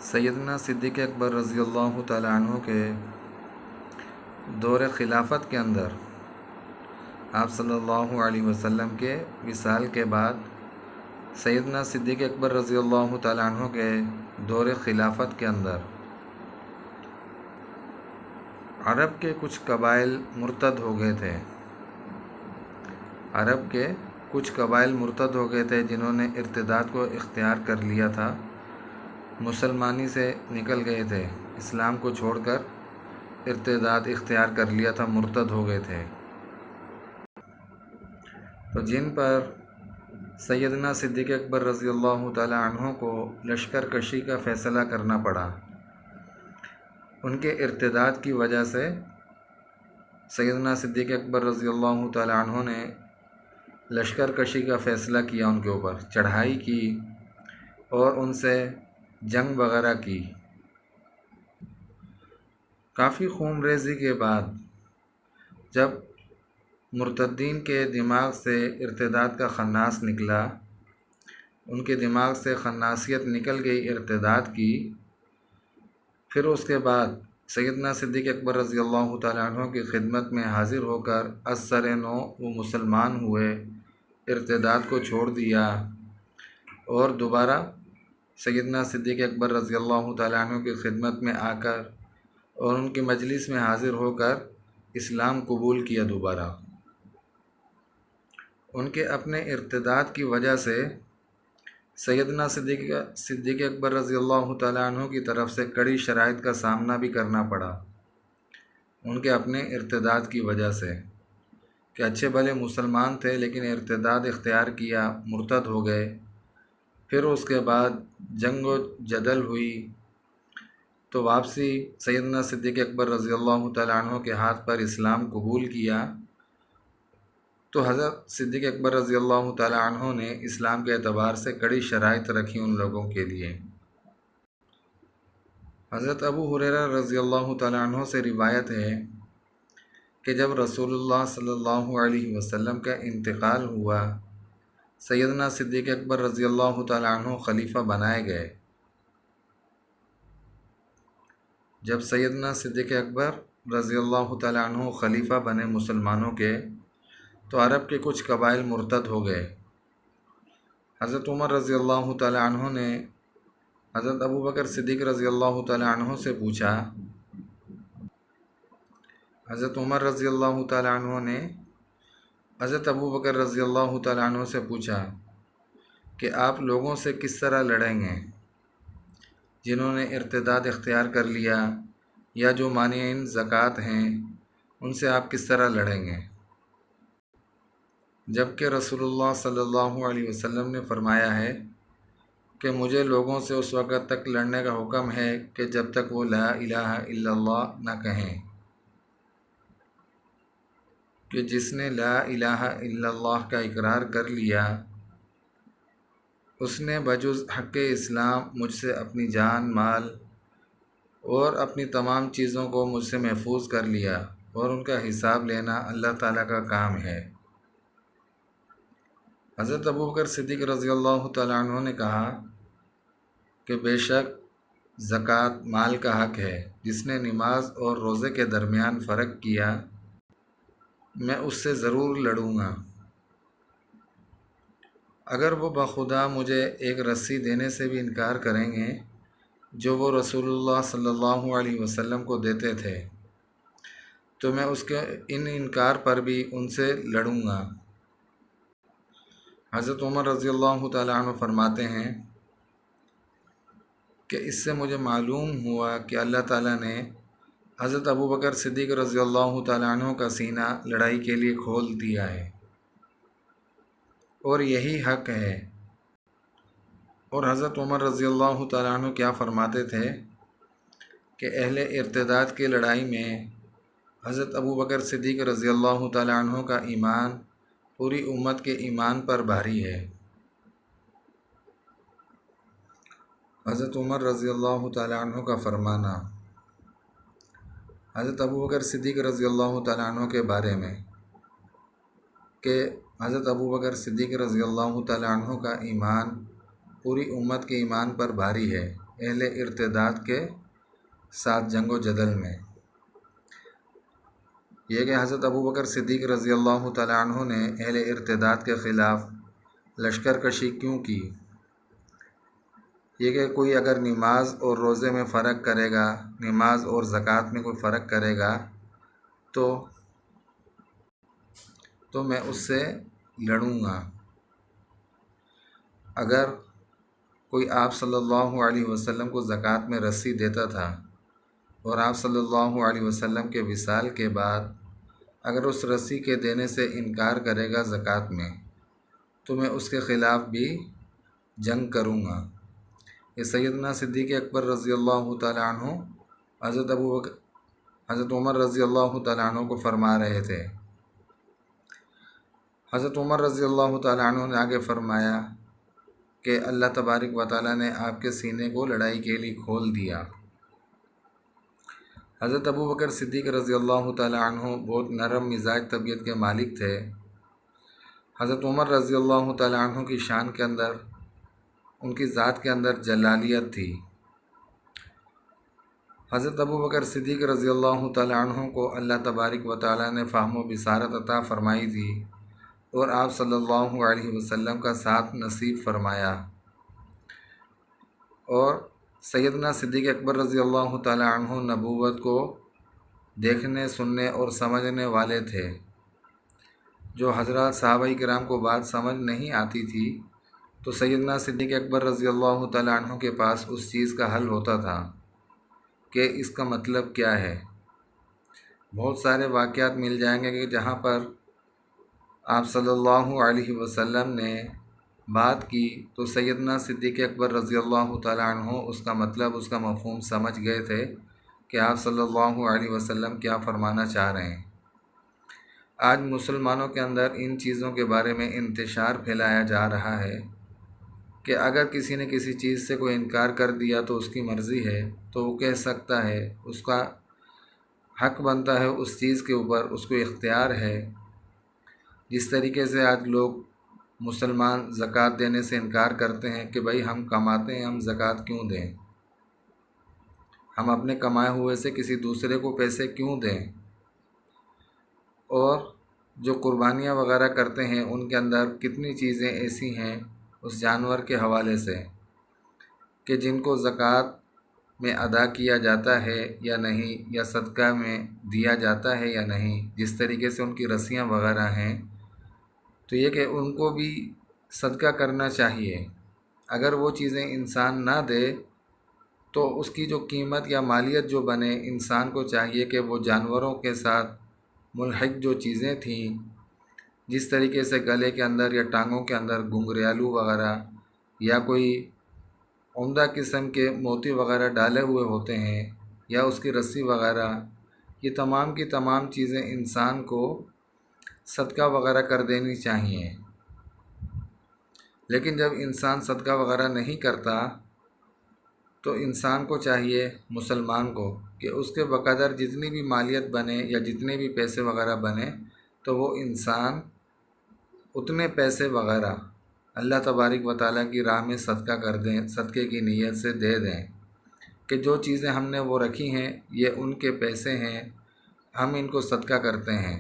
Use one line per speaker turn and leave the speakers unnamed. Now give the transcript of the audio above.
سیدنا صدیق اکبر رضی اللہ تعالیٰ عنہ کے دور خلافت کے اندر آپ صلی اللہ علیہ وسلم کے وصال کے بعد سیدنا صدیق اکبر رضی اللہ تعالیٰ عنہ کے دور خلافت کے اندر عرب کے کچھ قبائل مرتد ہو گئے تھے جنہوں نے ارتداد کو اختیار کر لیا تھا، مسلمانی سے نکل گئے تھے، اسلام کو چھوڑ کر ارتداد اختیار کر لیا تھا، مرتد ہو گئے تھے۔ تو جن پر سیدنا صدیق اکبر رضی اللہ تعالی عنہ کو لشکر کشی کا فیصلہ کرنا پڑا، ان کے ارتداد کی وجہ سے سیدنا صدیق اکبر رضی اللہ تعالی عنہ نے لشکر کشی کا فیصلہ کیا، ان کے اوپر چڑھائی کی اور ان سے جنگ وغیرہ کی۔ کافی خون ریزی کے بعد جب مرتدین کے دماغ سے ارتداد کا خناس نکلا، ان کے دماغ سے خناسیت نکل گئی ارتداد کی، پھر اس کے بعد سیدنا صدیق اکبر رضی اللہ تعالیٰ عنہ کی خدمت میں حاضر ہو کر از سر نو وہ مسلمان ہوئے، ارتداد کو چھوڑ دیا اور دوبارہ سیدنا صدیق اکبر رضی اللہ تعالیٰ عنہ کی خدمت میں آ کر اور ان کی مجلس میں حاضر ہو کر اسلام قبول کیا دوبارہ۔ ان کے اپنے ارتداد کی وجہ سے سیدنا صدیق اکبر رضی اللہ تعالیٰ عنہ کی طرف سے کڑی شرائط کا سامنا بھی کرنا پڑا، ان کے اپنے ارتداد کی وجہ سے کہ اچھے بھلے مسلمان تھے لیکن ارتداد اختیار کیا، مرتد ہو گئے۔ پھر اس کے بعد جنگ و جدل ہوئی تو واپسی سیدنا صدیق اکبر رضی اللہ تعالیٰ عنہ کے ہاتھ پر اسلام قبول کیا، تو حضرت صدیق اکبر رضی اللہ تعالیٰ عنہ نے اسلام کے اعتبار سے کڑی شرائط رکھی ان لوگوں کے لیے۔ حضرت ابو ہریرہ رضی اللہ تعالیٰ عنہ سے روایت ہے کہ جب رسول اللہ صلی اللہ علیہ وسلم کا انتقال ہوا، سیدنا صدیق اکبر رضی اللہ تعالیٰ عنہ خلیفہ بنائے گئے۔ جب سیدنا صدیق اکبر رضی اللہ تعالیٰ عنہ خلیفہ بنے مسلمانوں کے، تو عرب کے کچھ قبائل مرتد ہو گئے۔ حضرت عمر رضی اللہ تعالیٰ عنہ نے حضرت ابو بکر صدیق رضی اللہ تعالیٰ عنہ سے پوچھا، حضرت عمر رضی اللہ تعالیٰ عنہ نے حضرت ابو بکر رضی اللہ تعالیٰ عنہ سے پوچھا کہ آپ لوگوں سے کس طرح لڑیں گے جنہوں نے ارتداد اختیار کر لیا، یا جو مانعین زکوٰۃ ہیں ان سے آپ کس طرح لڑیں گے؟ جبکہ رسول اللہ صلی اللہ علیہ وسلم نے فرمایا ہے کہ مجھے لوگوں سے اس وقت تک لڑنے کا حکم ہے کہ جب تک وہ لا الہ الا اللہ نہ کہیں، کہ جس نے لا الہ الا اللہ کا اقرار کر لیا، اس نے بجز حق اسلام مجھ سے اپنی جان، مال اور اپنی تمام چیزوں کو مجھ سے محفوظ کر لیا، اور ان کا حساب لینا اللہ تعالیٰ کا کام ہے۔ حضرت ابو بکر صدیق رضی اللہ تعالیٰ عنہ نے کہا کہ بے شک زکوٰۃ مال کا حق ہے، جس نے نماز اور روزے کے درمیان فرق کیا، میں اس سے ضرور لڑوں گا، اگر وہ بخدا مجھے ایک رسی دینے سے بھی انکار کریں گے جو وہ رسول اللہ صلی اللہ علیہ وسلم کو دیتے تھے، تو میں اس کے انکار پر بھی ان سے لڑوں گا۔ حضرت عمر رضی اللہ تعالیٰ عنہ فرماتے ہیں کہ اس سے مجھے معلوم ہوا کہ اللہ تعالیٰ نے حضرت ابو بکر صدیق رضی اللہ تعالیٰ عنہ کا سینہ لڑائی کے لیے کھول دیا ہے، اور یہی حق ہے۔ اور حضرت عمر رضی اللہ تعالیٰ عنہ کیا فرماتے تھے کہ اہل ارتداد کی لڑائی میں حضرت ابو بکر صدیق رضی اللہ تعالیٰ عنہ کا ایمان پوری امت کے ایمان پر بھاری ہے۔ حضرت عمر رضی اللہ تعالیٰ عنہ کا فرمانا حضرت ابو بکر صدیق رضی اللہ تعالیٰ عنہ کے بارے میں کہ حضرت ابو بکر صدیق رضی اللہ تعالیٰ عنہ کا ایمان پوری امت کے ایمان پر بھاری ہے۔ اہل ارتداد کے ساتھ جنگ و جدل میں۔ یہ کہ حضرت ابو بکر صدیق رضی اللہ تعالیٰ عنہ نے اہل ارتداد کے خلاف لشکر کشی کیوں کی؟ یہ کہ کوئی اگر نماز اور روزے میں فرق کرے گا، نماز اور زکوٰۃ میں کوئی فرق کرے گا تو میں اس سے لڑوں گا۔ اگر کوئی آپ صلی اللہ علیہ وسلم کو زکوٰۃ میں رسی دیتا تھا اور آپ صلی اللہ علیہ وسلم کے وصال کے بعد اگر اس رسی کے دینے سے انکار کرے گا زکوٰۃ میں، تو میں اس کے خلاف بھی جنگ کروں گا۔ یہ سیدنا صدیق اکبر رضی اللہ تعالیٰ عنہ حضرت عمر رضی اللہ تعالیٰ عنہ کو فرما رہے تھے۔ حضرت عمر رضی اللہ تعالیٰ عنہ نے آگے فرمایا کہ اللہ تبارک و تعالیٰ نے آپ کے سینے کو لڑائی کے لیے کھول دیا۔ حضرت ابو بکر صدیق رضی اللہ تعالیٰ عنہ بہت نرم مزاج طبیعت کے مالک تھے۔ حضرت عمر رضی اللہ تعالیٰ عنہ کی شان کے اندر، ان کی ذات کے اندر جلالیت تھی۔ حضرت ابو بکر صدیق رضی اللہ تعالیٰ عنہ کو اللہ تبارک و تعالیٰ نے فہم و بصارت عطا فرمائی تھی اور آپ صلی اللہ علیہ وسلم کا ساتھ نصیب فرمایا، اور سیدنا صدیق اکبر رضی اللہ تعالیٰ عنہ نبوت کو دیکھنے، سننے اور سمجھنے والے تھے۔ جو حضرات صحابہ کرام کو بات سمجھ نہیں آتی تھی تو سیدنا صدیق اکبر رضی اللہ تعالیٰ عنہ کے پاس اس چیز کا حل ہوتا تھا کہ اس کا مطلب کیا ہے۔ بہت سارے واقعات مل جائیں گے کہ جہاں پر آپ صلی اللہ علیہ وسلم نے بات کی تو سیدنا صدیق اکبر رضی اللہ تعالیٰ عنہ اس کا مطلب، اس کا مفہوم سمجھ گئے تھے کہ آپ صلی اللہ علیہ وسلم کیا فرمانا چاہ رہے ہیں۔ آج مسلمانوں کے اندر ان چیزوں کے بارے میں انتشار پھیلایا جا رہا ہے کہ اگر کسی نے کسی چیز سے کوئی انکار کر دیا تو اس کی مرضی ہے، تو وہ کہہ سکتا ہے، اس کا حق بنتا ہے اس چیز کے اوپر، اس کو اختیار ہے۔ جس طریقے سے آج لوگ مسلمان زکوٰۃ دینے سے انکار کرتے ہیں کہ بھائی ہم کماتے ہیں، ہم زکوٰۃ کیوں دیں، ہم اپنے کمائے ہوئے سے کسی دوسرے کو پیسے کیوں دیں، اور جو قربانیاں وغیرہ کرتے ہیں ان کے اندر کتنی چیزیں ایسی ہیں اس جانور کے حوالے سے کہ جن کو زکوٰۃ میں ادا کیا جاتا ہے یا نہیں، یا صدقہ میں دیا جاتا ہے یا نہیں۔ جس طریقے سے ان کی رسیاں وغیرہ ہیں تو یہ کہ ان کو بھی صدقہ کرنا چاہیے۔ اگر وہ چیزیں انسان نہ دے تو اس کی جو قیمت یا مالیت جو بنے، انسان کو چاہیے کہ وہ جانوروں کے ساتھ ملحق جو چیزیں تھیں، جس طریقے سے گلے کے اندر یا ٹانگوں کے اندر گھنگریالو وغیرہ یا کوئی عمدہ قسم کے موتی وغیرہ ڈالے ہوئے ہوتے ہیں، یا اس کی رسی وغیرہ، یہ تمام کی تمام چیزیں انسان کو صدقہ وغیرہ کر دینی چاہیے۔ لیکن جب انسان صدقہ وغیرہ نہیں کرتا تو انسان کو چاہیے، مسلمان کو، کہ اس کے بقدر جتنی بھی مالیت بنے یا جتنے بھی پیسے وغیرہ بنے تو وہ انسان اتنے پیسے وغیرہ اللہ تبارک و تعالیٰ کی راہ میں صدقہ کر دیں، صدقے کی نیت سے دے دیں کہ جو چیزیں ہم نے وہ رکھی ہیں یہ ان کے پیسے ہیں، ہم ان کو صدقہ کرتے ہیں۔